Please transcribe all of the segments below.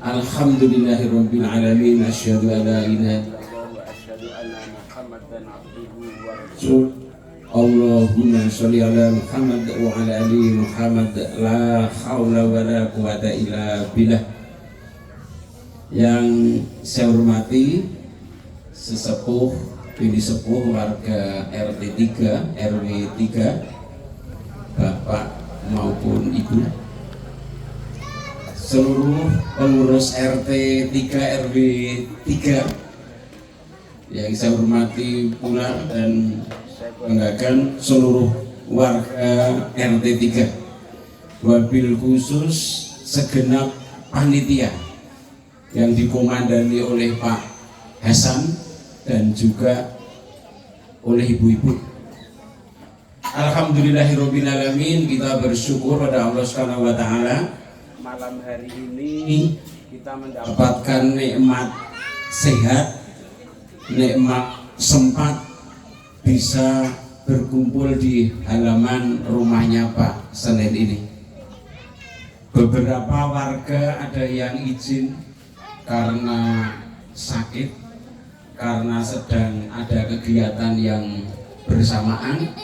Alhamdulillahirabbil alamin, asyhadu an la ilaha illallah wa asyhadu anna Muhammadan abduhu wa rasuluh. Allahumma sholli ala Muhammad wa ala ali Muhammad, la haula wa la quwata illa billah. Yang saya hormati sesepuh, bini sepuh warga RT 3, RW 3, Bapak maupun Ibu, seluruh pengurus RT 3 RW 3 yang saya hormati pula, dan banggakan seluruh warga RT 3, wabil khusus segenap panitia yang dikomandani oleh Pak Hasan dan juga oleh ibu-ibu. Alhamdulillahirabbil alamin, kita bersyukur pada Allah Subhanahu wa taala malam hari ini kita mendapatkan nikmat sehat, nikmat sempat bisa berkumpul di halaman rumahnya Pak Senin ini. Beberapa warga ada yang izin karena sakit, karena sedang ada kegiatan yang bersamaan.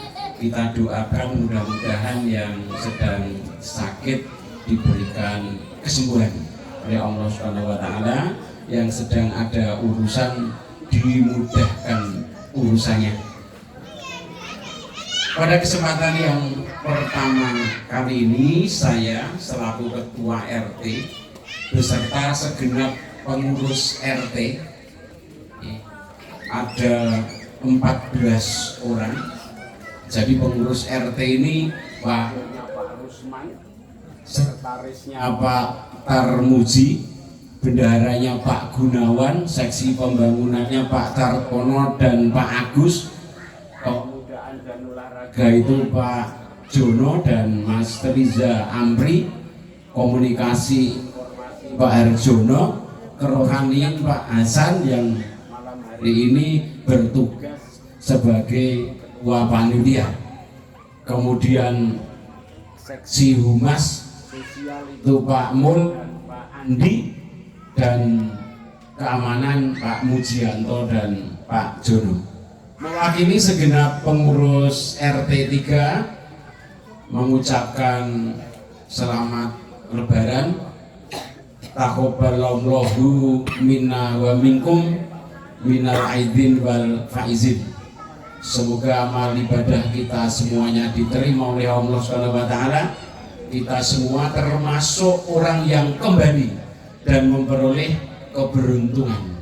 Kita doakan mudah-mudahan yang sedang sakit diberikan kesembuhan oleh Allah Subhanahu wa taala, yang sedang ada urusan dimudahkan urusannya. Pada kesempatan yang pertama kali ini, saya selaku ketua RT beserta segenap pengurus RT, ada 14 orang. Jadi pengurus RT ini Pak Rusman, sekretarisnya Pak Tarmuji, bendaharanya Pak Gunawan, seksi pembangunannya Pak Tartono dan Pak Agus, pemudaan dan olahraga itu Pak Jono dan Mas Riza Amri, komunikasi Pak Harjono, kerohanian Pak Hasan yang malam hari ini bertugas sebagai ketua panitia. Kemudian seksi humas itu Pak Mul dan Pak Andi, dan keamanan Pak Mujianto dan Pak Jono. Mewakili segenap pengurus RT 3 mengucapkan selamat Lebaran, taqabbalallahu minna wa minkum minal aidin wal faizin. Semoga amal ibadah kita semuanya diterima oleh Allah Subhanahu wa taala. Kita semua termasuk orang yang kembali dan memperoleh keberuntungan.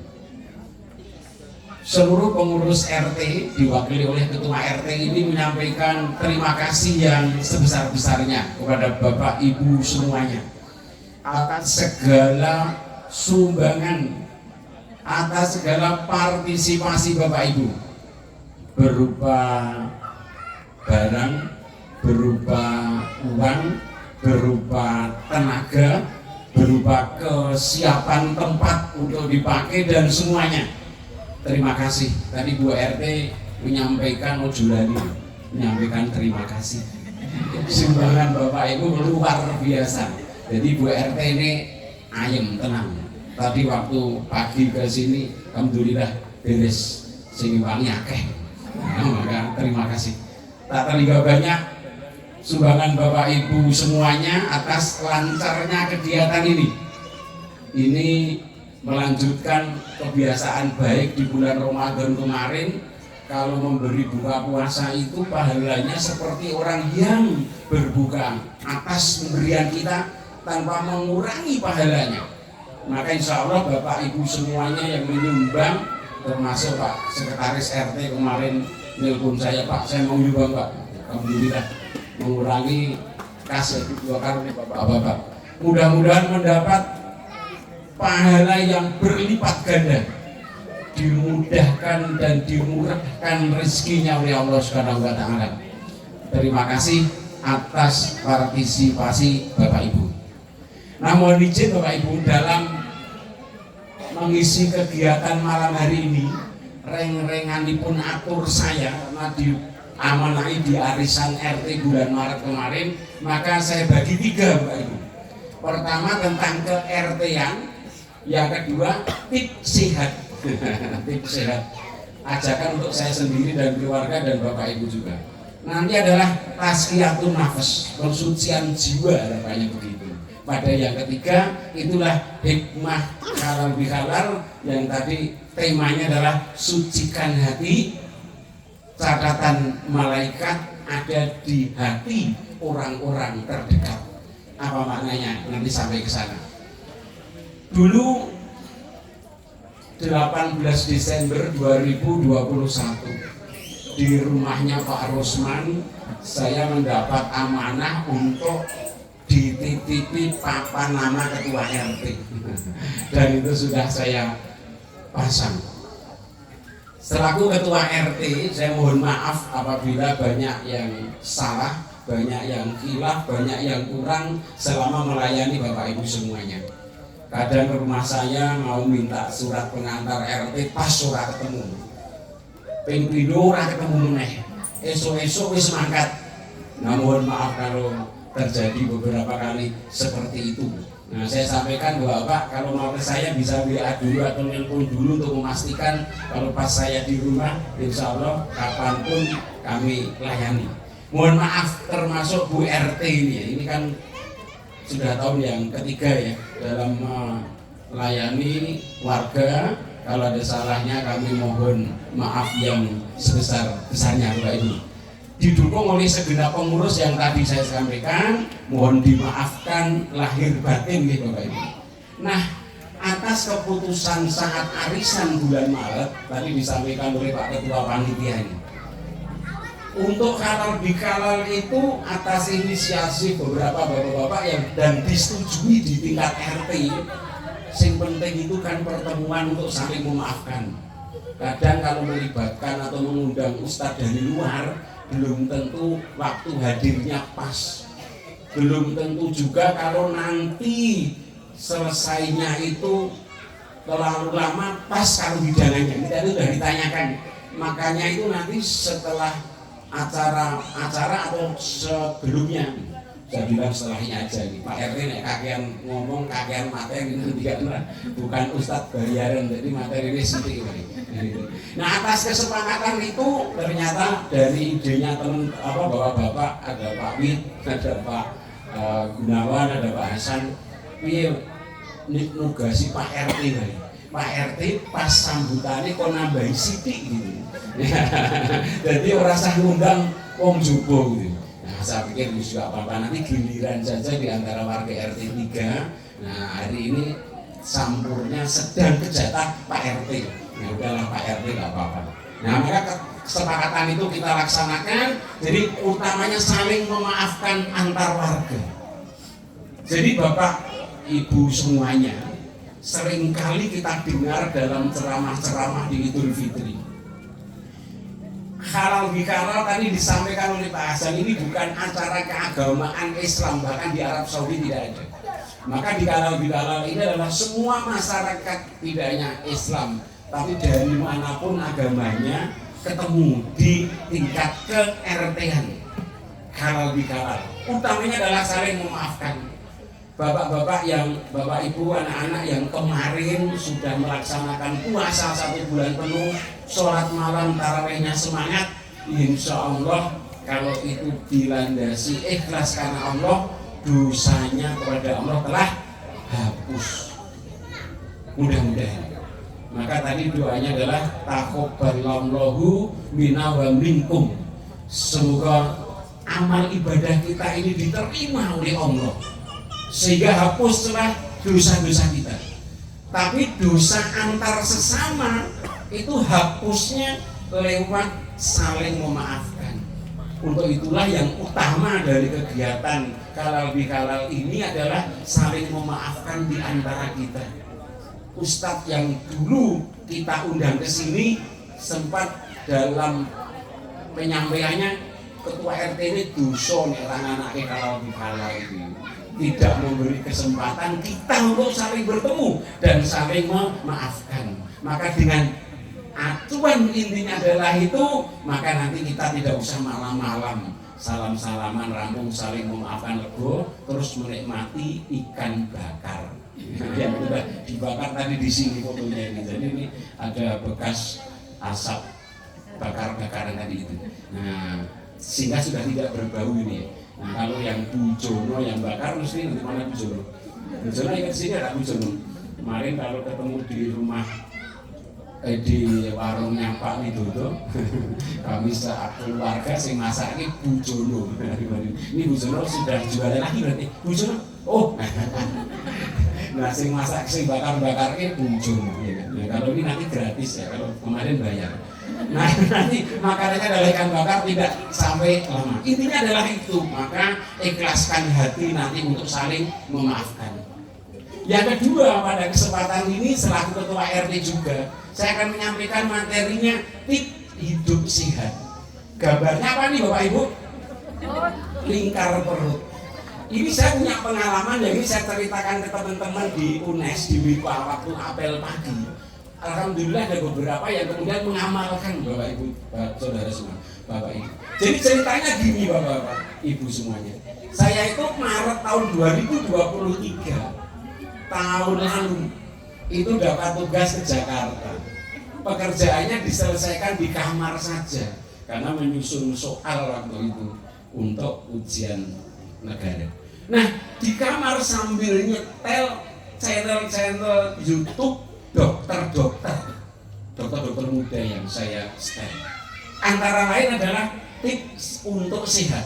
Seluruh pengurus RT diwakili oleh ketua RT ini menyampaikan terima kasih yang sebesar-besarnya kepada Bapak Ibu semuanya atas segala sumbangan, atas segala partisipasi Bapak Ibu, berupa barang, berupa uang, berupa tenaga, berupa kesiapan tempat untuk dipakai dan semuanya. Terima kasih. Tadi Bu RT menyampaikan menyampaikan terima kasih. Sumbangan Bapak Ibu luar biasa. Jadi Bu RT ini ayem, tenang. Tadi waktu pagi ke sini, alhamdulillah beres, sing wangi akeh. Maka terima kasih. Tak terhingga banyak sumbangan Bapak Ibu semuanya atas lancarnya kegiatan ini. Ini melanjutkan kebiasaan baik di bulan Ramadan kemarin. Kalau memberi buka puasa itu pahalanya seperti orang yang berbuka atas pemberian kita tanpa mengurangi pahalanya. Maka insya Allah Bapak Ibu semuanya yang menyumbang, termasuk Pak Sekretaris RT kemarin nelpon saya, Pak saya mau nyumbang Pak, alhamdulillah mengurangi kas dua kali Bapak-bapak. Mudah-mudahan mendapat pahala yang berlipat ganda, dimudahkan dan dimurahkan rezekinya oleh Allah Subhanahu wa taala. Terima kasih atas partisipasi Bapak Ibu. Namun izin Bapak Ibu, dalam mengisi kegiatan malam hari ini, reng-renganipun atur saya karena diamanai di arisan RT bulan Maret kemarin, maka saya bagi tiga Bapak Ibu. Pertama tentang ke RT-an, Yang kedua, tips sehat. Tips sehat. Ajakan untuk saya sendiri dan keluarga dan Bapak Ibu juga. Nanti adalah tazkiyatun nafas, pensucian jiwa, harapannya begitu. Pada yang ketiga, itulah hikmah halal bihalal yang tadi temanya adalah sucikan hati. Catatan malaikat ada di hati orang-orang terdekat. Apa maknanya? Nanti sampai ke sana. Dulu 18 Desember 2021 di rumahnya Pak Rosman, saya mendapat amanah untuk dititipi papan nama ketua RT. Dan itu sudah saya pasang. Selaku ketua RT, saya mohon maaf apabila banyak yang salah, banyak yang khilaf, banyak yang kurang selama melayani Bapak Ibu semuanya. Kadang rumah saya mau minta surat pengantar RT, pas surat ketemu. Ping pindho ora ketemu meneh. Esok-esok wis mangkat. Nah, mohon maaf kalau terjadi beberapa kali seperti itu. Nah, saya sampaikan bahwa Pak, kalau mau ke saya bisa WA dulu atau nelpon dulu untuk memastikan kalau pas saya di rumah, insya Allah kapanpun kami layani. Mohon maaf termasuk Bu RT ini kan sudah tahun yang ketiga ya dalam melayani warga. Kalau ada salahnya kami mohon maaf yang sebesar-besarnya Bapak Ibu. Didukung oleh segenap pengurus yang tadi saya sampaikan, mohon dimaafkan lahir batin nih Bapak Ibu. Nah, atas keputusan saat arisan bulan Maret tadi disampaikan oleh Pak Ketua Panitia ini, untuk halal bihalal itu atas inisiasi beberapa bapak-bapak yang dan disetujui di tingkat RT. Yang penting itu kan pertemuan untuk saling memaafkan. Kadang kalau melibatkan atau mengundang ustadz dari luar, belum tentu waktu hadirnya pas. Belum tentu juga kalau nanti selesainya itu terlalu lama pas kalau hidangannya. Kita itu sudah ditanyakan. Makanya itu nanti setelah acara atau sebelumnya, saya bilang setelahnya aja nih Pak RT nih kakean ngomong kakean materi nanti karena bukan ustadz bayaran, jadi materi ini sedikit ini. Nah, atas kesepakatan itu ternyata dari idenya teman bapak-bapak, ada Pak Wid, ada Pak Gunawan, ada Pak Hasan, nugasi Pak RT nih. Pak RT pas sambutannya kok nambahi sidik gitu. Jadi orang sah ngundang wong jubo gitu. Nah, saya pikir itu juga apa-apa, nanti giliran saja di antara warga RT 3. Nah, hari ini sampurnya sedang kejatah Pak RT. Nah, udahlah Pak RT nggak apa-apa. Nah, maka kesepakatan itu kita laksanakan. Jadi utamanya saling memaafkan antar warga. Jadi Bapak Ibu semuanya, seringkali kita dengar dalam ceramah-ceramah di Idul Fitri, halal bihalal tadi disampaikan oleh Pak Hasan, ini bukan acara keagamaan Islam, bahkan di Arab Saudi tidak ada. Maka di halal bihalal ini adalah semua masyarakat tidak hanya Islam, tapi dari manapun agamanya ketemu di tingkat ke-RT-an. Halal bihalal utamanya adalah saling memaafkan. Bapak-bapak yang, Bapak Ibu, anak-anak yang kemarin sudah melaksanakan puasa 1 bulan penuh, sholat malam tarawihnya semangat, insya Allah kalau itu dilandasi ikhlas karena Allah, dosanya kepada Allah telah hapus. Mudah-mudahan. Maka tadi doanya adalah taqabbalallahu minna wa minkum. Semoga amal ibadah kita ini diterima oleh Allah, sehingga hapuslah dosa-dosa kita. Tapi dosa antar sesama itu hapusnya lewat saling memaafkan. Untuk itulah yang utama dari kegiatan halal bihalal ini adalah saling memaafkan di antara kita. Ustadz yang dulu kita undang ke sini sempat dalam penyampaiannya, ketua RT ini dosa nih anak-anak halal bihalal itu, tidak memberi kesempatan kita untuk saling bertemu dan saling memaafkan. Maka dengan acuan intinya adalah itu, maka nanti kita tidak usah malam-malam salam-salaman rampung saling memaafkan lego terus menikmati ikan bakar. yang sudah dibakar tadi di sini fotonya ini. Jadi ini ada bekas asap bakar-bakaran tadi itu. Nah, sehingga sudah tidak berbau ini. Nah, kalau yang Bu Jono yang bakar mesti nanti mana Bu Jono? Bu Jono ingat sini ada Bu Jono. Kemarin kalau ketemu di rumah di warungnya Pak Widodo, kami keluarga sing masak ini Bu Jono. Ini Bu Jono sudah jualan lagi berarti. Bu Jono, oh, nah sing masak sing bakar ini Bu Jono. Nah, kalau ini nanti gratis ya, kalau kemarin bayar. Nah nanti makanannya adalah ikan bakar tidak sampai lama. Intinya adalah itu, maka ikhlaskan hati nanti untuk saling memaafkan. Yang kedua, pada kesempatan ini selaku ketua RT juga, saya akan menyampaikan materinya tips hidup sehat. Gambarnya apa nih Bapak Ibu? Lingkar perut. Ini saya punya pengalaman, jadi saya ceritakan ke teman-teman di UNES, di WIPA waktu apel pagi. Alhamdulillah ada beberapa yang kemudian mengamalkan Bapak Ibu, saudara semua, Bapak Ibu. Jadi ceritanya gini Bapak Ibu semuanya. Saya itu Maret tahun 2023 tahun lalu itu dapat tugas ke Jakarta. Pekerjaannya diselesaikan di kamar saja karena menyusun soal waktu itu untuk ujian negara. Nah di kamar sambil nyetel channel YouTube dokter muda yang saya setel. Antara lain adalah tips untuk sehat.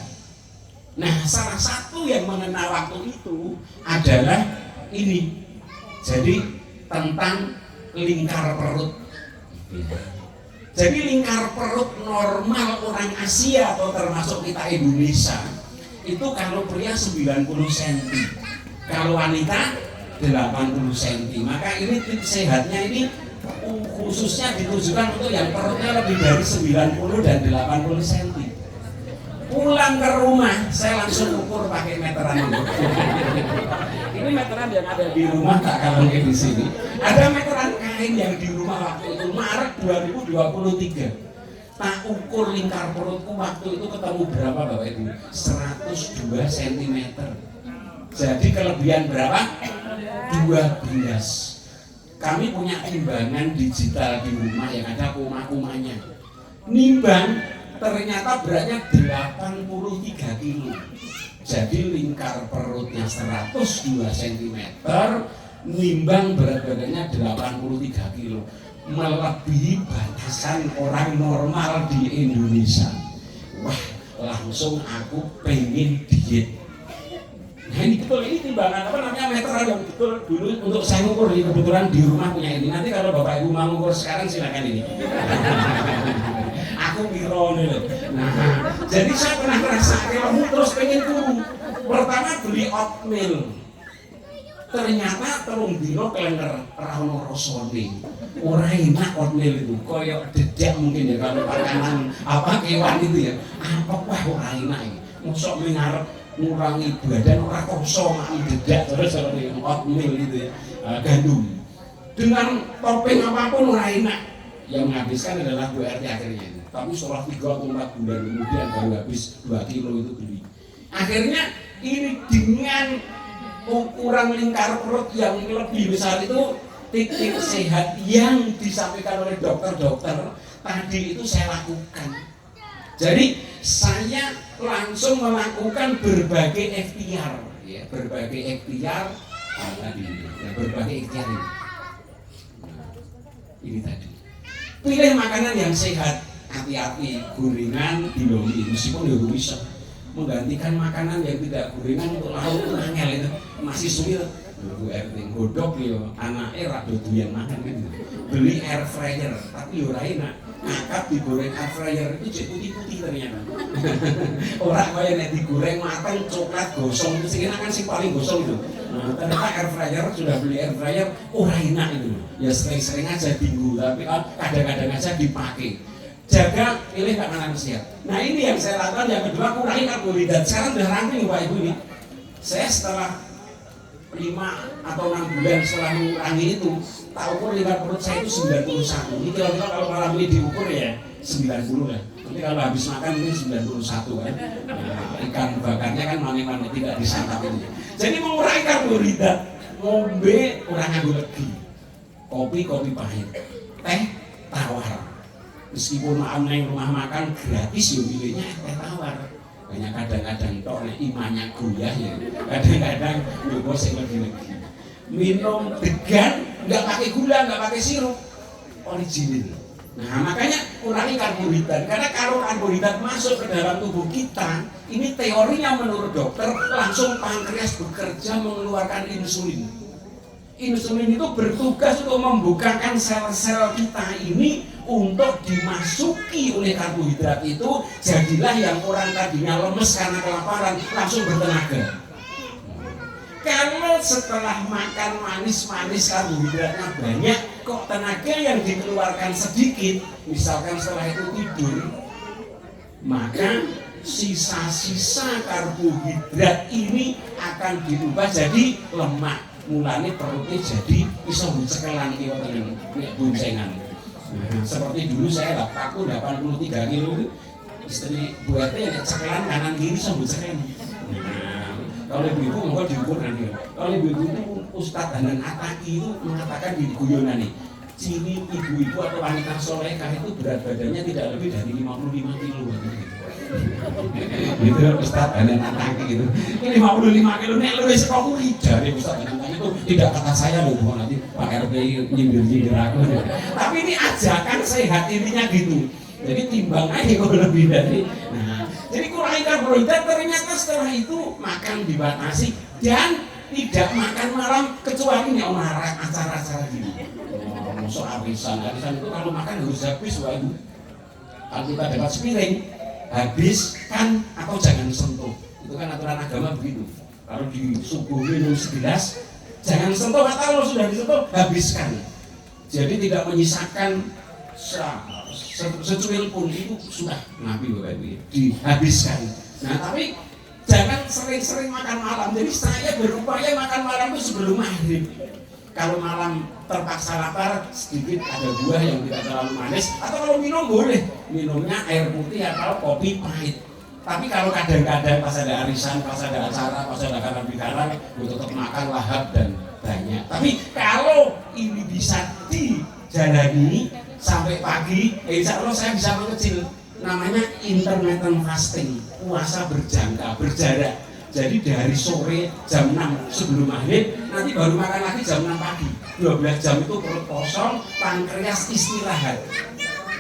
Nah salah satu yang mengena waktu itu adalah ini, jadi tentang lingkar perut. Jadi lingkar perut normal orang Asia atau termasuk kita Indonesia itu kalau pria 90 cm, kalau wanita 80 cm. Maka ini tips sehatnya ini khususnya ditujukan untuk yang perutnya lebih dari 90 dan 80 cm. Pulang ke rumah saya langsung ukur pakai meteran ini. Ini meteran yang ada di rumah tak kalau di sini. Ada meteran kain yang di rumah waktu itu Maret 2023. Tak ukur lingkar perutku waktu itu ketemu berapa Bapak Ibu? 102 cm. Jadi kelebihan berapa? 12. Kami punya timbangan digital di rumah yang ada koma-komanya. Nimbang ternyata beratnya 83 kilo. Jadi lingkar perutnya 102 cm, nimbang berat badannya 83 kilo, melebihi batasan orang normal di Indonesia. Wah, langsung aku pengen diet. Nah ini betul, ini timbangan apa namanya meteran yang betul dulu untuk saya ngukur. Ini kebetulan di rumah punya ini. Nanti kalau Bapak Ibu mau ngukur sekarang silakan ini. Aku biro nih. Nah, jadi saya pernah merasa kelemu terus pengen turun. Pertama beli oatmeal. Ternyata telung dino kelenger ra ono rasane. Ora enak oatmeal itu. Koyok dedak mungkin ya kalau makanan apa kewan itu ya. Apa wah ora enak iki. Mosok mengarep ngurangi badan ora kosong dedak terus kalau oatmeal itu ya. Gandum. Dengan topping apapun ora enak. Yang menghabiskan adalah Bu RT akhirnya itu. Tapi setelah 3 atau 4 bulan kemudian baru habis 2 kilo itu beli. Akhirnya ini dengan ukuran lingkar perut yang lebih besar itu titik sehat yang disampaikan oleh dokter-dokter tadi itu saya lakukan. Jadi saya langsung melakukan berbagai ikhtiar, ya, berbagai ikhtiar tadi, ya, berbagai ikhtiar ini. Ini tadi. Pilih makanan yang sehat, hati-hati gorengan diloli, meskipun ya bisa menggantikan makanan yang tidak gorengan untuk lauk angel itu masih sulit. Bu RT godok yo anake ra doyan makan gitu. Beli air fryer tapi yo ora enak. Ngakak digoreng air fryer itu jek putih-putih ternyata. Ora kaya nek digoreng mateng coklat gosong itu sing enak kan sing paling gosong itu. Nah, ternyata air fryer sudah beli air fryer ora enak itu. Ya sering-sering aja tinggu tapi kadang-kadang aja dipakai. Jaga pilih makanan sehat. Nah ini yang saya lakukan. Yang kedua kurangi karbohidrat. Sekarang udah ramping Pak Ibu ini. Saya setelah 5 atau 6 bulan setelah mengurangi itu, tak ukur lingkar perut saya itu 91. Ini kira-kira kalau malam ini diukur ya 90 lah. Nanti kalau habis makan ini 91 kan. Nah, ikan bakarnya kan mana-mana tidak disantap ini. Jadi mengurangi karbohidrat, ngombe ora nganggo legi. Kopi pahit. Teh tawar. Meskipun nang rumah makan gratis yo pilihnya teh tawar. Banyak kadang-kadang tok nek imannya goyah ya. Kadang-kadang nyoba sing legi-legi. Minum degan enggak pakai gula, enggak pakai sirup. Original. Nah, makanya kurangi karbohidrat karena kalau karbohidrat masuk ke dalam tubuh kita, ini teorinya menurut dokter langsung pankreas bekerja mengeluarkan insulin. Insulin itu bertugas untuk membukakan sel-sel kita ini untuk dimasuki oleh karbohidrat itu, jadilah yang orang tadinya lemes karena kelaparan langsung bertenaga. Kalau setelah makan manis-manis karbohidratnya banyak, kok tenaga yang dikeluarkan sedikit, misalkan setelah itu tidur, maka sisa-sisa karbohidrat ini akan dirubah jadi lemak. Mulanya perutnya jadi bisa mencekelan kiwa dengan boncengan. Seperti dulu saya aku 83 kilo, istri buatnya yang cekelan kanan kiri sama cekelan. Kalau ibu-ibu mau diukur nanti. Kalau ibu-ibu itu Ustadz Hanan Ataki itu mengatakan di guyonan nih, ciri ibu-ibu atau wanita solehah itu berat badannya tidak lebih dari 55 kilo. Gitu Ustadz Hanan Ataki gitu. Ini 55 kilo nek lu wis kok dari Ustadz Hanan Ataki itu tidak kata saya loh, bukan nanti Pak RT nyindir-nyindir aku. Tapi ini ajakan sehat intinya gitu. Jadi timbang aja kalau lebih dari. Nah, jadi kurangi karbohidrat, ternyata setelah itu makan dibatasi dan tidak makan malam kecuali nih acara-acara gini. Masuk arisan itu kalau makan harus habis wah ibu. Kalau kita dapat sepiring habiskan atau jangan sentuh. Itu kan aturan agama begitu. Kalau disuguhi minum segelas jangan sentuh, atau kalau sudah disentuh habiskan. Jadi tidak menyisakan secuil pun, itu sudah Nabi Bapak Ibu dihabiskan. Nah tapi jangan sering-sering makan malam. Jadi saya berupaya makan malam itu sebelum maghrib. Kalau malam terpaksa lapar, sedikit ada buah yang tidak terlalu manis, atau kalau minum boleh minumnya air putih atau kopi pahit. Tapi kalau kadang-kadang pas ada arisan, pas ada acara, pas ada karan-bikaran, tetap makan lahap dan banyak. Tapi kalau ini bisa dijalani sampai pagi, insya Allah saya bisa mengecil. Namanya intermittent fasting, puasa berjangka, berjarak. Jadi dari sore jam 6 sebelum maghrib, nanti baru makan lagi jam 6 pagi. 12 jam itu perut kosong, pankreas istirahat.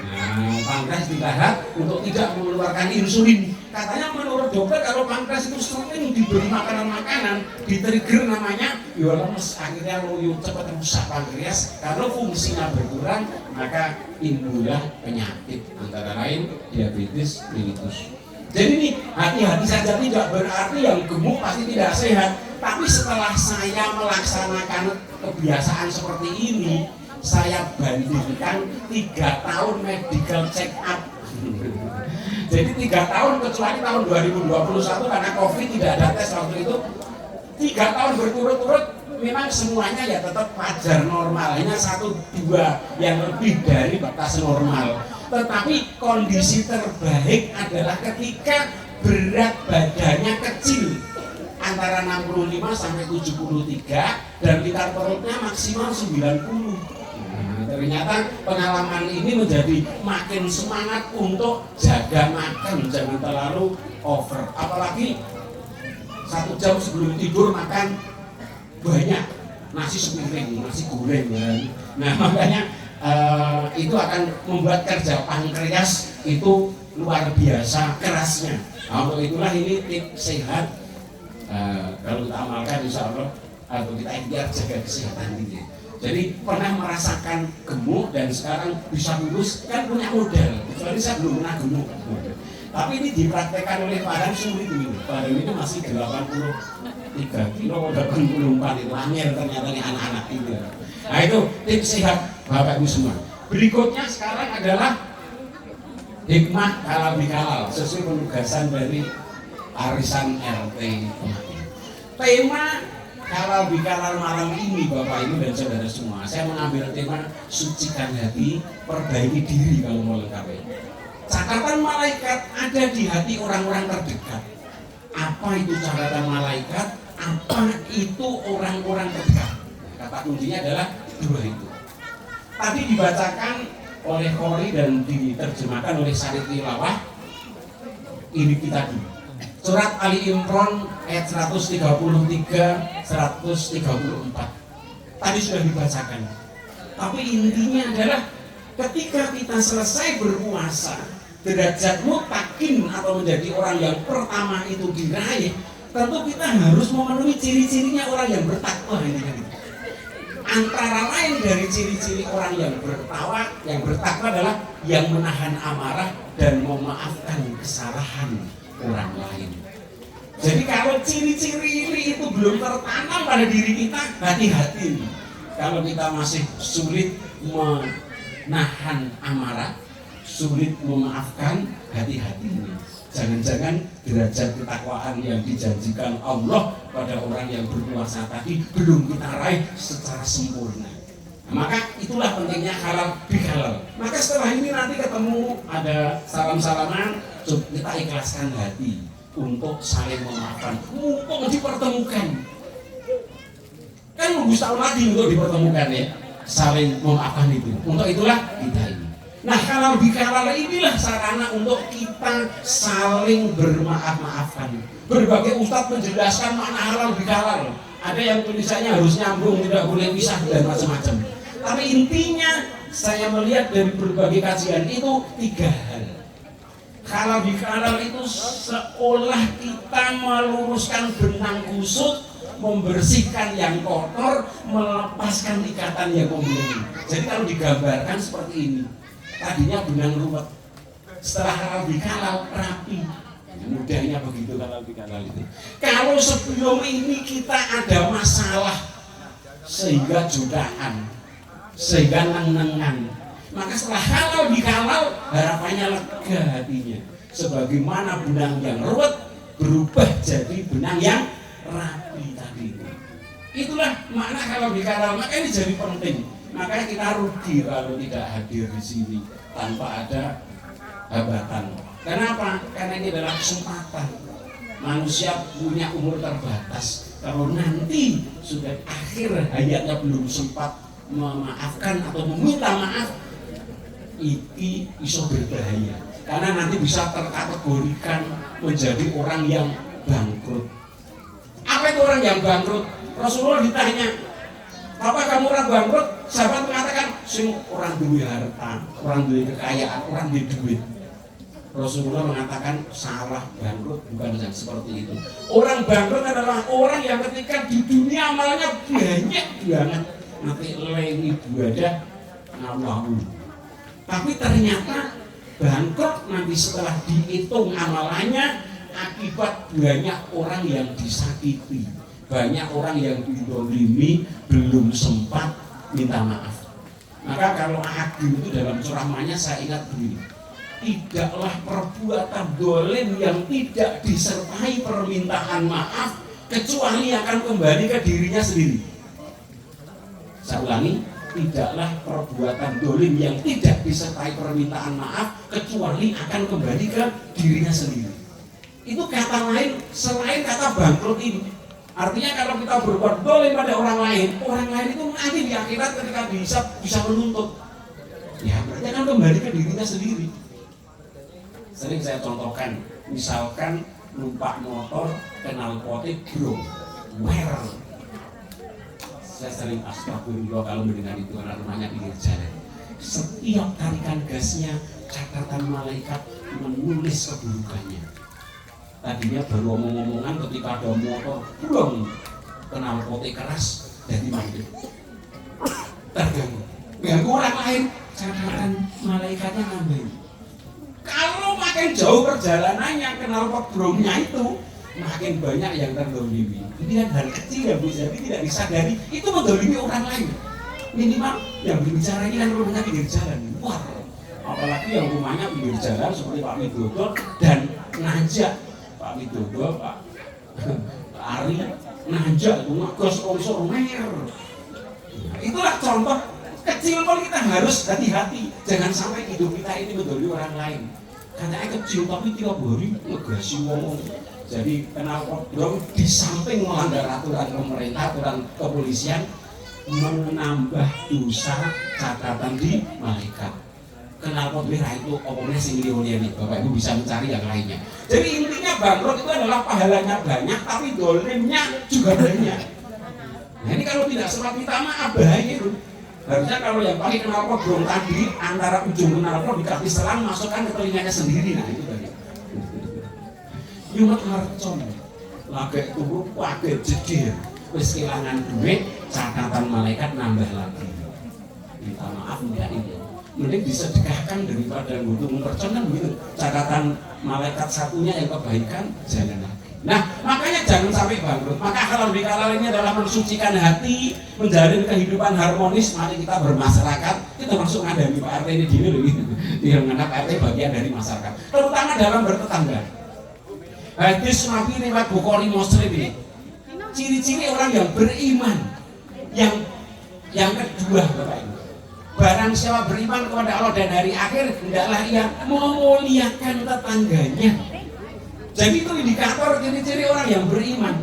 Nah, pankreas istirahat untuk tidak mengeluarkan insulin. Katanya menurut dokter kalau pankreas itu sering diberi makanan-makanan, di-trigger namanya, ya lemes, akhirnya loyo cepat rusak pankreas. Kalau fungsinya berkurang, maka timbullah penyakit antara lain diabetes mellitus. Jadi ini hati-hati saja, tidak berarti yang gemuk pasti tidak sehat. Tapi setelah saya melaksanakan kebiasaan seperti ini, saya bandingkan 3 tahun medical check up. Jadi 3 tahun, kecuali tahun 2021 karena COVID tidak ada tes waktu itu, 3 tahun berturut-turut memang semuanya ya tetap wajar normal, hanya 1-2 yang lebih dari batas normal. Tetapi kondisi terbaik adalah ketika berat badannya kecil, antara 65 sampai 73 dan litar perutnya maksimal 90. Ternyata pengalaman ini menjadi makin semangat untuk jaga makan, jangan terlalu over. Apalagi 1 jam sebelum tidur makan banyak, nasi sepiring, nasi goreng kan. Nah makanya itu akan membuat kerja pankreas itu luar biasa kerasnya. Nah, untuk itulah ini tips sehat. Kalau kita amalkan insya Allah, atau kita ikhtiar jaga kesehatan ini. Jadi pernah merasakan gemuk dan sekarang bisa lurus, kan punya modal. Kecuali saya belum pernah gemuk. Tapi ini dipraktekkan oleh Pak Dan sulit ini. Pak Dan ini masih 83 kilo, 84 itu langir ternyata nih anak-anak itu. Nah itu tips sehat Bapak Ibu semua. Berikutnya sekarang adalah hikmah halal bihalal sesuai penugasan dari arisan RT. Tema halal bihalal malam ini Bapak Ibu dan saudara semua, saya mengambil tema sucikan hati, perbaiki diri kalau mau lengkap. Catatan malaikat ada di hati orang-orang terdekat. Apa itu catatan malaikat? apa itu orang-orang terdekat. Kata kuncinya adalah dua itu. Tadi dibacakan oleh Qori dan diterjemahkan oleh Syarif Tilawah. Ini kita dulu. Surat Ali Imran ayat 133 134. Tadi sudah dibacakan. Tapi intinya adalah ketika kita selesai berpuasa, derajat mutakin atau menjadi orang yang pertama itu diraih, tentu kita harus memenuhi ciri-cirinya orang yang bertakwa ini. Antara lain dari ciri-ciri orang yang bertakwa adalah yang menahan amarah dan memaafkan kesalahan orang lain. Jadi kalau ciri-ciri ini itu belum tertanam pada diri kita, hati-hati. Kalau kita masih sulit menahan amarah, sulit memaafkan, hati-hati. Jangan-jangan derajat ketakwaan yang dijanjikan Allah pada orang yang berpuasa tadi belum kita raih secara sempurna. Nah, maka itulah pentingnya halal bihalal. Maka setelah ini nanti ketemu ada salam-salaman, kita ikhlaskan hati untuk saling memaafkan, mumpung dipertemukan. Kan nunggu setahun lagi untuk dipertemukan ya, saling memaafkan itu. Untuk itulah kita ini. Nah, halal bihalal inilah sarana untuk kita saling bermaaf-maafkan. Berbagai ustadz menjelaskan makna halal bihalal. Ada yang tulisannya harus nyambung, tidak boleh pisah dan macam-macam. Tapi intinya saya melihat dari berbagai kajian itu 3 hal. Halal bihalal itu seolah kita meluruskan benang kusut, membersihkan yang kotor, melepaskan ikatan yang membelenggu. Jadi kalau digambarkan seperti ini, tadinya benang ruwet, setelah halal bihalal rapi. Mudahnya begitu halal bihalal itu. Kalau sebelum ini kita ada masalah sehingga jutaan, sehingga neng-nengan, maka setelah halal bihalal harapannya lega hatinya. Sebagaimana benang yang ruwet berubah jadi benang yang rapi tadi itu. Itulah makna halal bihalal. Maka ini jadi penting. Makanya kita rugi kalau tidak hadir di sini tanpa ada hambatan. Kenapa? Karena ini adalah kesempatan. Manusia punya umur terbatas. Kalau nanti sudah akhir hayatnya belum sempat memaafkan atau meminta maaf, ini iso berbahaya. Karena nanti bisa terkategorikan menjadi orang yang bangkrut. Apa itu orang yang bangkrut? Rasulullah ditanya, apa kamu orang bangkrut? Sahabat mengatakan, semua orang duwe harta, orang duwe kekayaan, orang duwe duit. Rasulullah mengatakan salah, bangkrut bukan yang seperti itu. Orang bangkrut adalah orang yang ketika di dunia amalnya banyak banget, nanti lengi buadah ngawahu. Tapi ternyata bangkrut nanti setelah dihitung amalannya akibat banyak orang yang disakiti, banyak orang yang didolimi, belum sempat minta maaf. Maka kalau Hakim itu dalam ceramahnya saya ingat begini, tidaklah perbuatan dolim yang tidak disertai permintaan maaf kecuali akan kembali ke dirinya sendiri. Saya ulangi, tidaklah perbuatan dolim yang tidak disertai permintaan maaf kecuali akan kembali ke dirinya sendiri. Itu kata lain selain kata bangkrut ini. Artinya kalau kita berbuat dolim pada orang lain itu nanti di akhirat ketika bisa menuntut, ya berarti akan kembali ke dirinya sendiri. Sering saya contohkan, misalkan numpak motor kenal potik bro, saya sering astagfirullah kalau mendengar itu karena rumahnya pinggir jalan. Setiap tarikan gasnya catatan malaikat menulis keburukannya. Tadinya baru omong-omongan ketika ada motor pulang kenal potik keras jadi mandi terganggu orang lain, catatan malaikatnya nambahin. Kalau makin jauh perjalanannya kenal pot bromnya itu makin banyak yang terdolimi. Ini kan hal kecil yang bisa tidak disadari itu mendolimi orang lain. Minimal yang berbicara ini kan rumahnya pinggir jalan. Wah, apalagi yang rumahnya pinggir jalan seperti Pak Widodo dan ngajak Pak Widodo, Pak Ari ngajak ngegos sponsor mer. Itulah contoh kecil pun kita harus hati-hati. Jangan sampai hidup kita ini mendolimi orang lain. Katanya kecil tapi tiap hari ngegasi ngomong Jadi knalpot di samping melanggar aturan pemerintah, aturan kepolisian, menambah dosa catatan di malaikat. Knalpot merah itu opornya singlionia nih, Bapak Ibu bisa mencari yang lainnya. Jadi intinya bangkrut itu adalah pahalanya banyak, tapi dolimnya juga banyak. Nah ini kalau tidak sholat kita mah bahaya itu. Harusnya kalau yang pakai knalpot burung tadi, antara ujung knalpot dikasih selang, masukkan ke telinganya sendiri. Nah itu tadi. Yumat mercon, lagi turu, lagi jedir, wis kehilangan duit, catatan malaikat nambah lagi. Minta maaf enggak ini. Mending disedekahkan daripada butuh mercon kan begitu. Catatan malaikat satunya yang kebaikan jangan lagi. Nah makanya jangan sampai bangkrut. Maka kalau di kala ini adalah mensucikan hati, menjalin kehidupan harmonis. Mari kita bermasyarakat, kita masuk ngadami Pak RT ini dulu gitu. Dia menganggap RT bagian dari masyarakat, terutama dalam bertetangga. Hadis Nabi riwayat Bukhari Muslim ini, ciri-ciri orang yang beriman. Yang kedua Bapak Ibu, barang siapa beriman kepada Allah dan hari akhir, hendaklah ia memuliakan tetangganya. Jadi itu indikator ciri-ciri orang yang beriman,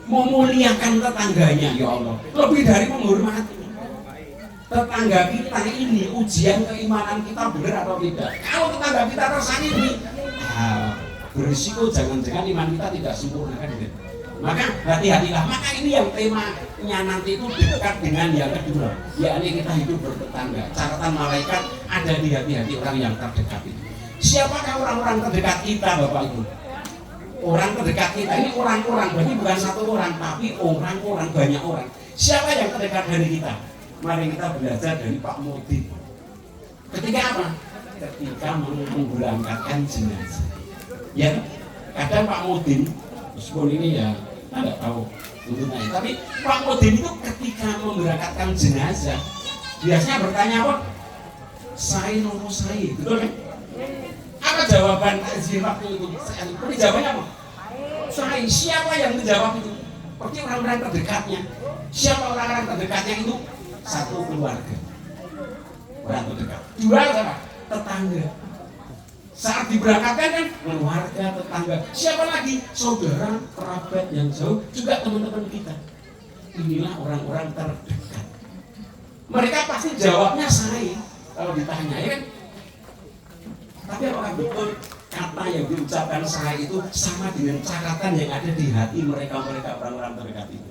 memuliakan tetangganya. Ya Allah, lebih dari menghormati tetangga kita ini, ujian keimanan kita benar atau tidak. Kalau tetangga kita tersakiti, berisiko jangan-jangan iman kita tidak sempurna kan gitu. Maka hati-hatilah. Maka ini yang temanya nanti itu dekat dengan yang kedua, yakni kita hidup bertetangga. Catatan malaikat ada di hati-hati orang yang terdekat itu. Siapakah orang-orang terdekat kita Bapak Ibu? Orang terdekat kita ini orang-orang, berarti bukan satu orang, tapi orang-orang, banyak orang. Siapa yang terdekat dari kita? Mari kita belajar dari Pak Mudin. Ketika apa? Ketika memberangkatkan jenazah. Ya, kadang Pak Mudin, meskipun ini ya tidak tahu tuntutannya, tapi Pak Mudin itu ketika memberangkatkan jenazah biasanya bertanya apa? Saya nomor saya, betul kan? Apa jawaban takzir waktu itu? Jawabannya apa? Saya. Siapa yang menjawab itu? Seperti orang-orang terdekatnya. Siapa orang-orang terdekatnya itu? Satu keluarga, orang terdekat. Dua apa? Tetangga. Saat diberangkatkan kan keluarga, tetangga. Siapa lagi? Saudara, kerabat yang jauh, juga teman-teman kita. Inilah orang-orang terdekat. Mereka pasti jawabnya saya kalau ditanya, ya kan? Tapi apakah betul kata yang diucapkan saya itu sama dengan catatan yang ada di hati mereka-mereka orang-orang terdekat itu?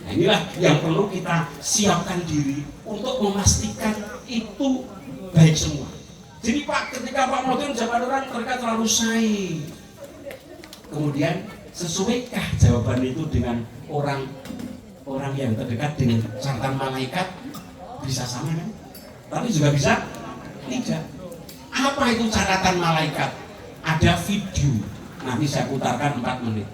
Nah inilah yang perlu kita siapkan diri untuk memastikan itu baik semua. Jadi Pak, ketika Pak Mudin jawaban orang terdekat terlalu say. Kemudian sesuaikah jawaban itu dengan orang yang terdekat dengan catatan malaikat? Bisa sama kan? Tapi juga bisa tidak. Apa itu catatan malaikat? Ada video. Nanti saya putarkan 4 menit.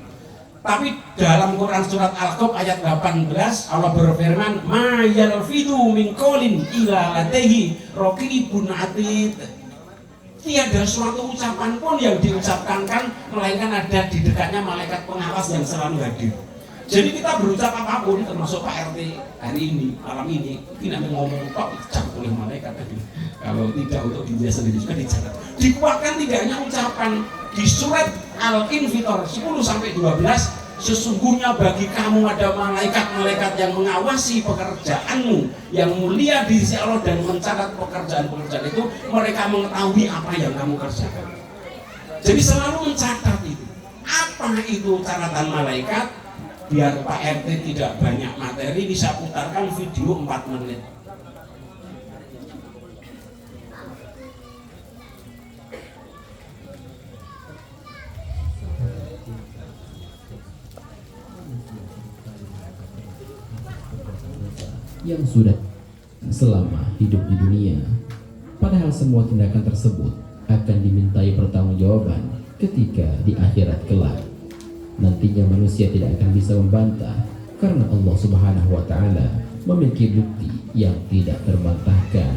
Tapi dalam Quran surat Al-Qaf ayat 18 Allah berfirman, "Ma yalfidu min qaulin illa ladaihi raqibun atid." Tiada suatu ucapan pun yang diucapkan melainkan ada di dekatnya malaikat pengawas yang selalu hadir. Jadi kita berucap apapun, termasuk Pak RT hari ini, malam ini, tidak ngomong kok dicatat oleh malaikat tadi. Kalau tidak untuk diri sendiri juga dicatat. Dikuatkan tidak hanya ucapan di surat Al-Infitor 10-12, sesungguhnya bagi kamu ada malaikat-malaikat yang mengawasi pekerjaanmu yang mulia di sisi Allah dan mencatat pekerjaan-pekerjaan itu, mereka mengetahui apa yang kamu kerjakan. Jadi selalu mencatat itu. Apa itu catatan malaikat? Biar Pak RT tidak banyak materi, bisa putarkan video 4 menit. Yang sudah selama hidup di dunia, padahal semua tindakan tersebut akan dimintai pertanggungjawaban ketika di akhirat kelak. Nantinya manusia tidak akan bisa membantah karena Allah Subhanahu wa taala memiliki bukti yang tidak terbantahkan.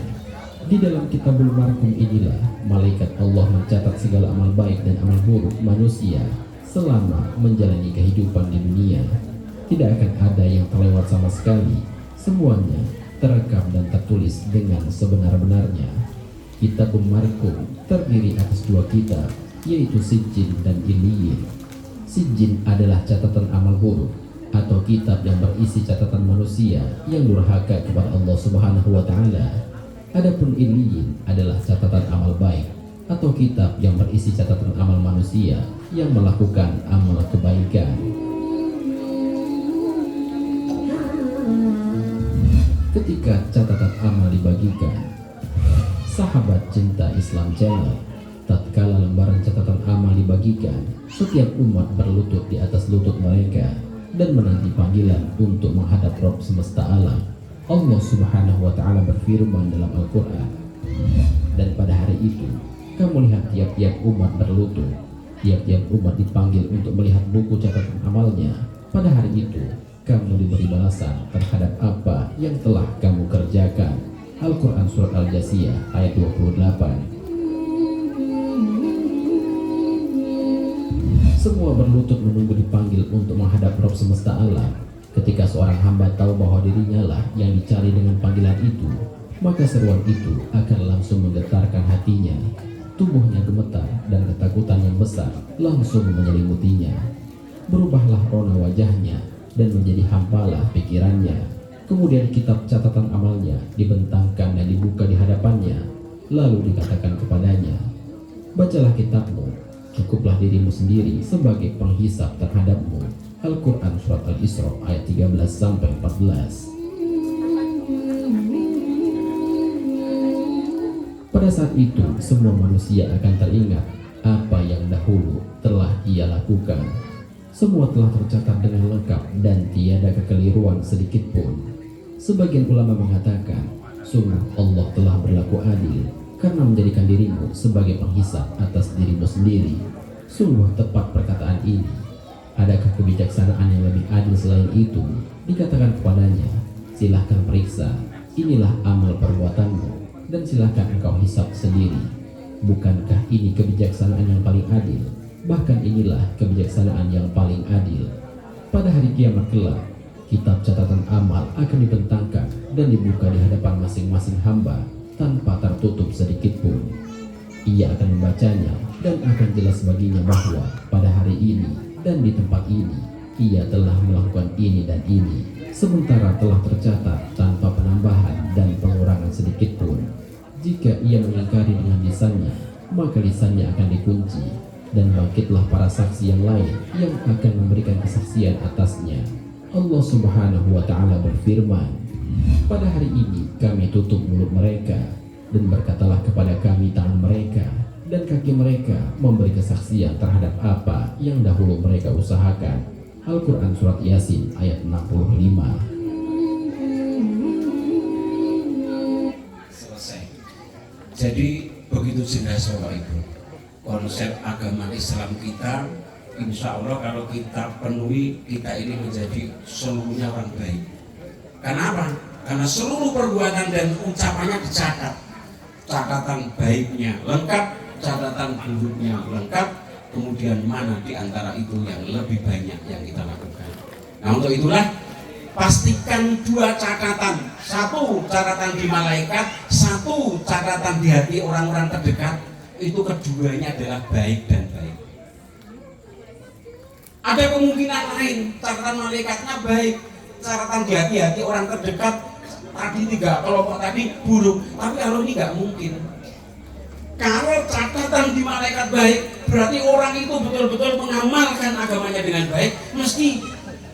Di dalam Kitabul Marhum inilah malaikat Allah mencatat segala amal baik dan amal buruk manusia selama menjalani kehidupan di dunia. Tidak akan ada yang terlewat sama sekali. Semuanya terekam dan tertulis dengan sebenar-benarnya. Kitabul Marhum terdiri atas 2 kitab, yaitu Sijil dan Iliyin. Sijjin adalah catatan amal buruk atau kitab yang berisi catatan manusia yang durhaka kepada Allah Subhanahu wa taala. Adapun Illiyin adalah catatan amal baik atau kitab yang berisi catatan amal manusia yang melakukan amal kebaikan. Ketika catatan amal dibagikan, sahabat cinta Islam Channel, tatkala lembaran catatan amal dibagikan, setiap umat berlutut di atas lutut mereka dan menanti panggilan untuk menghadap Rabb semesta alam. Allah Subhanahu wa taala berfirman dalam Al-Qur'an, dan pada hari itu kamu lihat tiap-tiap umat berlutut, tiap-tiap umat dipanggil untuk melihat buku catatan amalnya. Pada hari itu kamu diberi balasan terhadap apa yang telah kamu kerjakan. Al-Quran Surat Al-Jasiyah ayat 28. Semua berlutut menunggu dipanggil untuk menghadap Rabb semesta alam. Ketika seorang hamba tahu bahwa dirinya lah yang dicari dengan panggilan itu, maka seruan itu akan langsung menggetarkan hatinya. Tubuhnya gemetar dan ketakutan yang besar langsung menyelimutinya. Berubahlah rona wajahnya dan menjadi hampalah pikirannya. Kemudian kitab catatan amalnya dibentangkan dan dibuka di hadapannya. Lalu dikatakan kepadanya, bacalah kitabmu, cukuplah dirimu sendiri sebagai penghisap terhadapmu. Al-Quran Surat Al-Isra ayat 13-14. Pada saat itu semua manusia akan teringat apa yang dahulu telah ia lakukan. Semua telah tercatat dengan lengkap dan tiada kekeliruan sedikit pun. Sebagian ulama mengatakan, sungguh Allah telah berlaku adil karena menjadikan dirimu sebagai penghisap atas dirimu sendiri. Sungguh tepat perkataan ini. Adakah kebijaksanaan yang lebih adil selain itu? Dikatakan kepadanya, silahkan periksa, inilah amal perbuatanmu, dan silahkan engkau hisap sendiri. Bukankah ini kebijaksanaan yang paling adil? Bahkan inilah kebijaksanaan yang paling adil. Pada hari kiamat kelak, kitab catatan amal akan dibentangkan dan dibuka di hadapan masing-masing hamba tanpa tertutup sedikit pun. Ia akan membacanya dan akan jelas baginya bahwa pada hari ini dan di tempat ini ia telah melakukan ini dan ini, sementara telah tercatat tanpa penambahan dan pengurangan sedikit pun. Jika ia mengingkari dengan lisannya, maka lisannya akan dikunci, dan bangkitlah para saksi yang lain yang akan memberikan kesaksian atasnya. Allah Subhanahu wa taala berfirman, pada hari ini kami tutup mulut mereka, dan berkatalah kepada kami tangan mereka dan kaki mereka memberi kesaksian terhadap apa yang dahulu mereka usahakan. Al-Quran Surat Yasin ayat 65. Selesai. Jadi begitu jelas Bapak Ibu konsep agama Islam kita. Insya Allah kalau kita penuhi, kita ini menjadi seluruhnya orang baik. Kenapa? Karena seluruh perbuatan dan ucapannya dicatat. Catatan baiknya lengkap, catatan buruknya lengkap, kemudian mana di antara itu yang lebih banyak yang kita lakukan. Nah, untuk itulah pastikan dua catatan, satu catatan di malaikat, satu catatan di hati orang-orang terdekat. Itu keduanya adalah baik dan baik. Ada kemungkinan lain, catatan malaikatnya baik, catatan di hati orang terdekat tadi tiga kelompok tadi buruk, tapi kalau ini nggak mungkin. Kalau catatan di malaikat baik, berarti orang itu betul-betul mengamalkan agamanya dengan baik, mesti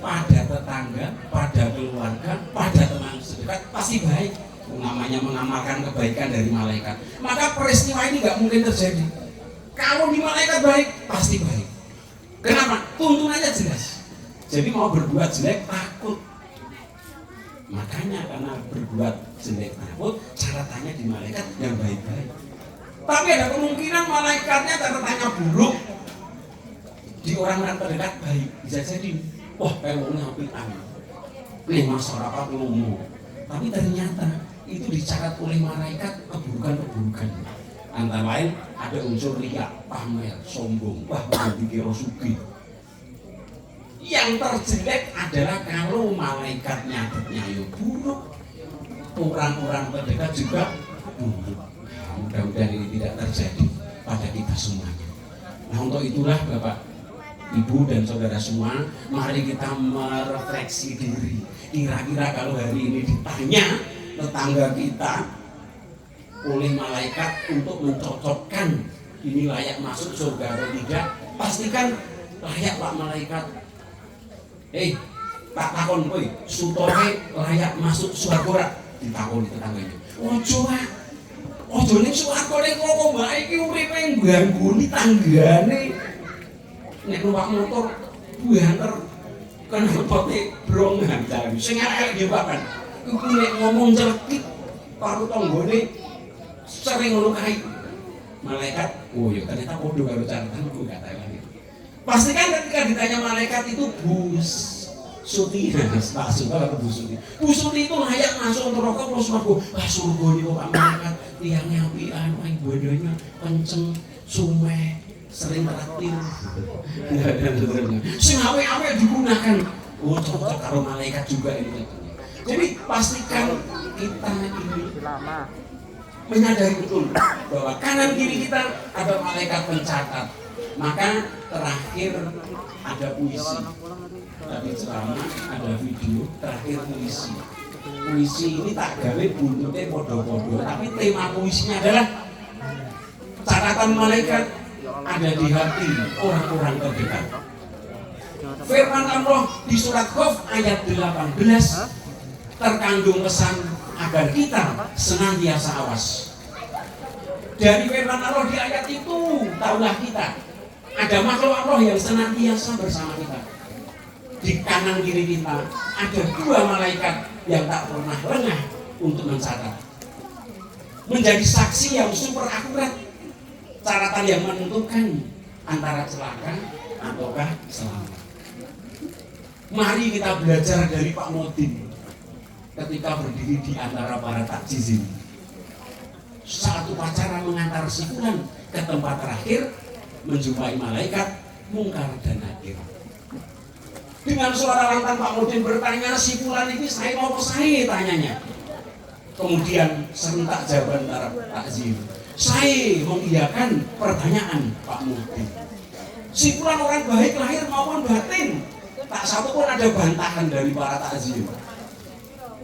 pada tetangga, pada keluarga, pada teman sedekat pasti baik. Namanya mengamalkan kebaikan dari malaikat, maka peristiwa ini nggak mungkin terjadi. Kalau di malaikat baik, pasti baik. Kenapa? Tuntunannya jelas. Jadi mau berbuat jelek takut. Makanya karena berbuat jelek takut, catatannya di malaikat yang baik-baik. Tapi ada kemungkinan malaikatnya catatannya buruk, di orang-orang terdekat baik. Bisa jadi, wah kayak mau ngapitan, nih masyarakat umum. Tapi ternyata itu dicatat oleh malaikat keburukan-keburukan. Antara lain ada unsur riya, pamer, sombong, wah dikira sugih. Yang terjelek adalah kalau malaikat nyatetnya ya buruk, orang-orang terdekat juga buruk. Mudah-mudahan ini tidak terjadi pada kita semuanya. Nah, untuk itulah Bapak Ibu dan saudara semua, mari kita merefleksi diri. Kira-kira kalau hari ini ditanya tetangga kita oleh malaikat untuk mencocokkan ini layak masuk surga atau tidak, pastikan layak Pak malaikat. Tak takon kowe, sutore layak masuk surga ora? Ditakoni tetangganya. Ojo ning swarga ning kok mbak iki uripe ngganggu tanggane. Nek numpak motor banter kena pote brongan jare. Sing elek nggih Pak kan. Iku nek ngomong cerkit karo tanggane sering ngelukai malaikat. Oh ya ternyata podo karo caratanku kata lagi. Pastikan ketika ditanya malaikat itu Suti, Pak Suta atau Bu Suti. Bu Suti itu layak masuk neraka plus surga. Wah surga niku Pak malaikat tiangnya apian, wae bodonya kenceng, sume, sering traktir. Dan seterusnya. Sing awet-awet digunakan. Oh cocok karo malaikat juga ini. Jadi pastikan kita ini menyadari betul bahwa kanan kiri kita ada malaikat pencatat. Maka terakhir ada puisi. Tadi ceramah, ada video, terakhir puisi. Puisi ini tak gawe buntutnya podo-podo, tapi tema puisinya adalah catatan malaikat ada di hati orang-orang terdekat. Firman Allah di surat Qaf ayat 18 terkandung pesan agar kita senantiasa awas. Dari firman Allah di ayat itu, tahulah kita ada makhluk Allah yang senantiasa bersama kita. Di kanan kiri kita ada dua malaikat yang tak pernah lengah untuk mencatat. Menjadi saksi yang super akurat, catatan yang menentukan antara celaka ataukah selamat. Mari kita belajar dari Pak Modin ketika berdiri di antara para takjizin. Saat upacara mengantar si fulan ke tempat terakhir, menjumpai malaikat Mungkar dan Nakir. Dengan suara lantang Pak Modin bertanya, si fulan ini saya mau saya tanyanya. Kemudian serentak jawaban para takzim. Saya mengiyakan pertanyaan Pak Modin. Si fulan orang baik lahir maupun batin. Tak satu pun ada bantahan dari para takzim.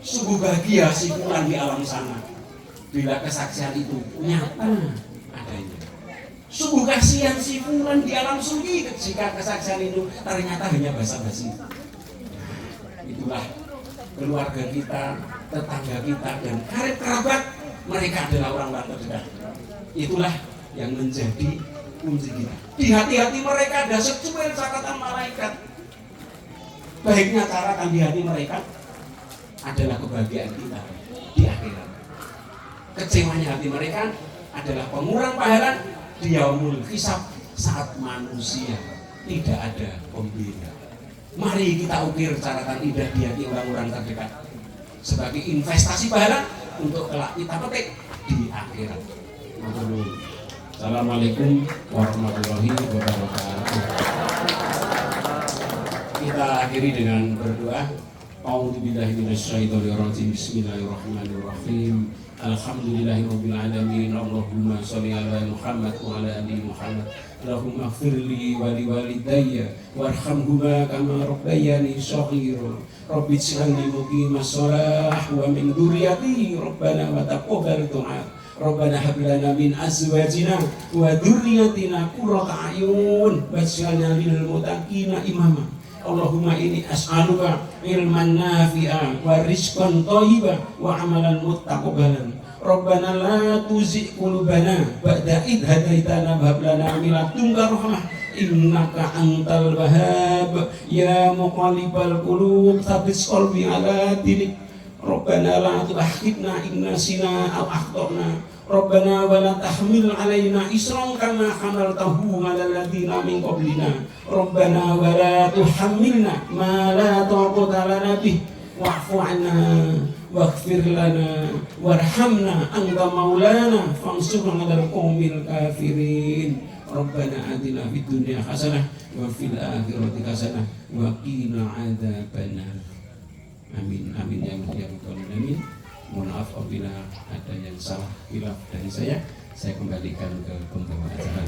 Sungguh bahagia si fulan di alam sana bila kesaksian itu nyata adanya. Sungguh kasihan si fulan di alam sunyi jika kesaksian itu ternyata hanya basa-basi. Itulah keluarga kita, tetangga kita, dan karib kerabat mereka adalah orang-orang terdekat. Itulah yang menjadi kunci kita. Di hati-hati mereka ada secuil catatan malaikat. Baiknya catatan di hati mereka adalah kebahagiaan kita di akhirat. Kecewanya hati mereka adalah pengurang pahala di yaumul hisab saat manusia tidak ada pembeda. Mari kita ukir catatan indah di hati orang-orang terdekat sebagai investasi pahala untuk kelak kita petik di akhirat. Assalamualaikum warahmatullahi wabarakatuh. Kita akhiri dengan berdoa. A'udzubillahi minasyaitonirrajim. Bismillahirrahmanirrahim. Alhamdulillahirabbil alamin. Allahumma shalli ala Muhammad wa ala ali Muhammad. Allahumma ighfirli wa liwalidayya warhamhuma kama rabbayani shaghira. Rabbi ij'alni muqimas shalah wa min dzurriyyati rabbana wa taqabbal du'a. Rabbana hab lana min azwajina wa dzurriyyatina qurrata a'yun waj'alna lil muttaqina imama. Allahumma inni as'aluka ilman nafi'a wa rizqan thayyiban wa amalan muttaqabbalan. Rabbana la tuzigh qulubana ba'da idh hadaitana wa hab lana min ladunka rahmah innaka antal wahhab. Ya muqallibal qulub tsabbit qalbi ala dinik. Rabbana la tu'akhidna in nasina aw akhtana. Rabbana wa la tahmil alaina isran kama hamaltahu 'alal ladzina min qablina. Rabbana wa la tuhammilna ma la taqata lana bih wa'fu 'anna waghfir lana warhamna anta maulana fansurna 'alal qaumil kafirin. Rabbana atina fid dunya hasanah wa fil akhirati hasanah wa qina 'adzabannar. Amin amin ya rabbal alamin. Mohon maaf apabila ada yang salah hilaf dari saya kembalikan ke pembawa acara.